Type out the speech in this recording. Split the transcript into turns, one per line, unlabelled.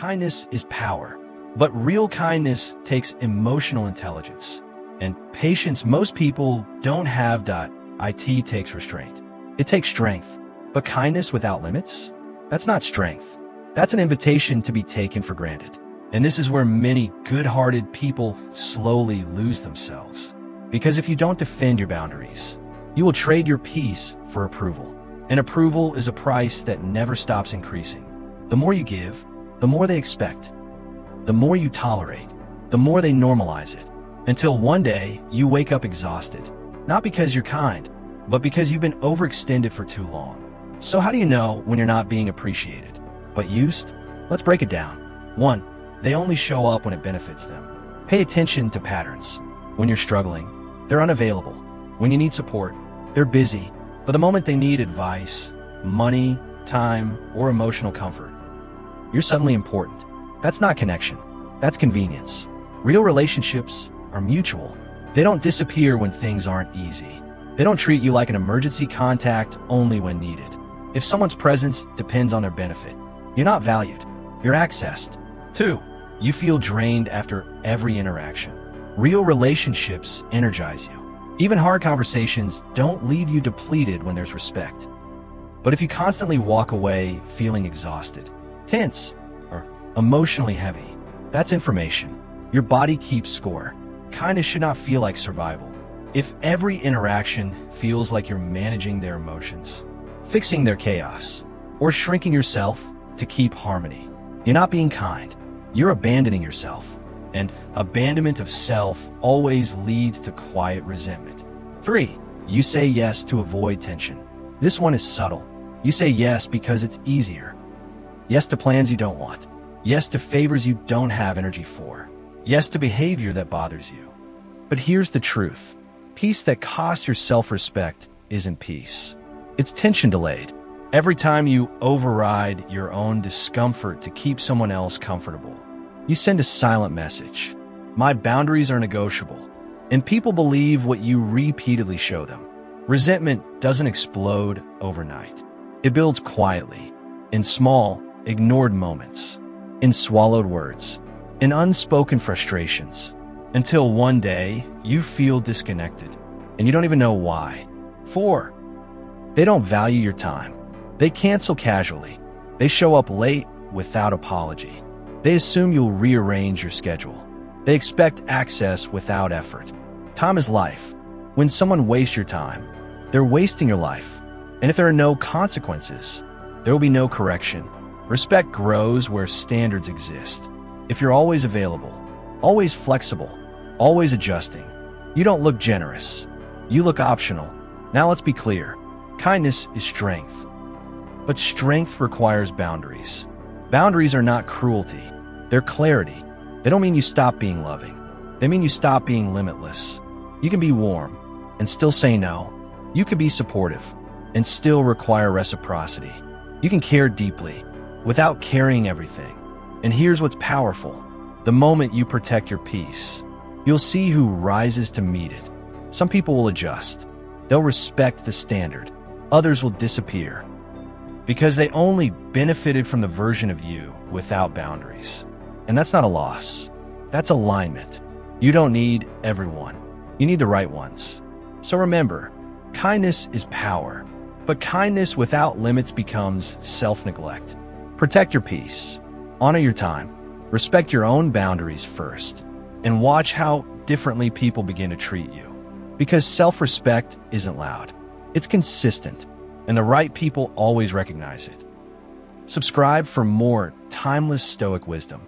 kindness is power. But real kindness takes emotional intelligence and patience. Most people don't have. It takes restraint. It takes strength. But kindness without limits? That's not strength. That's an invitation to be taken for granted. And this is where many good-hearted people slowly lose themselves. Because if you don't defend your boundaries, you will trade your peace for approval. And approval is a price that never stops increasing. The more you give, the more they expect. The more you tolerate, the more they normalize it. Until one day, you wake up exhausted. Not because you're kind, but because you've been overextended for too long. So how do you know when you're not being appreciated, but used? Let's break it down. 1. They only show up when it benefits them. Pay attention to patterns. When you're struggling, they're unavailable. When you need support, they're busy. But the moment they need advice, money, time, or emotional comfort, you're suddenly important. That's not connection. That's convenience. Real relationships are mutual. They don't disappear when things aren't easy. They don't treat you like an emergency contact only when needed. If someone's presence depends on their benefit, you're not valued. You're accessed. 2. You feel drained after every interaction. Real relationships energize you. Even hard conversations don't leave you depleted when there's respect. But if you constantly walk away feeling exhausted, tense, or emotionally heavy, that's information. Your body keeps score. Kindness should not feel like survival. If every interaction feels like you're managing their emotions, fixing their chaos, or shrinking yourself to keep harmony, you're not being kind. You're abandoning yourself. And abandonment of self always leads to quiet resentment. 3. You say yes to avoid tension. This one is subtle. You say yes because it's easier. Yes to plans you don't want. Yes to favors you don't have energy for. Yes to behavior that bothers you. But here's the truth. Peace that costs your self-respect isn't peace. It's tension delayed. Every time you override your own discomfort to keep someone else comfortable, you send a silent message. My boundaries are negotiable. And people believe what you repeatedly show them. Resentment doesn't explode overnight. It builds quietly, in small, ignored moments, in swallowed words, in unspoken frustrations, until one day you feel disconnected and you don't even know why. 4. They don't value your time. They cancel casually. They show up late without apology. They assume you'll rearrange your schedule. They expect access without effort. Time is life. When someone wastes your time, they're wasting your life. And if there are no consequences, there will be no correction. Respect grows where standards exist. If you're always available, always flexible, always adjusting, you don't look generous. You look optional. Now let's be clear. Kindness is strength. But strength requires boundaries. Boundaries are not cruelty. They're clarity. They don't mean you stop being loving. They mean you stop being limitless. You can be warm and still say no. You can be supportive and still require reciprocity. You can care deeply without carrying everything. And here's what's powerful. The moment you protect your peace, you'll see who rises to meet it. Some people will adjust. They'll respect the standard. Others will disappear because they only benefited from the version of you without boundaries. And that's not a loss. That's alignment. You don't need everyone. You need the right ones. So remember, kindness is power, but kindness without limits becomes self-neglect. Protect your peace. Honor your time. Respect your own boundaries first. And watch how differently people begin to treat you. Because self-respect isn't loud. It's consistent. And the right people always recognize it. Subscribe for more timeless Stoic wisdom.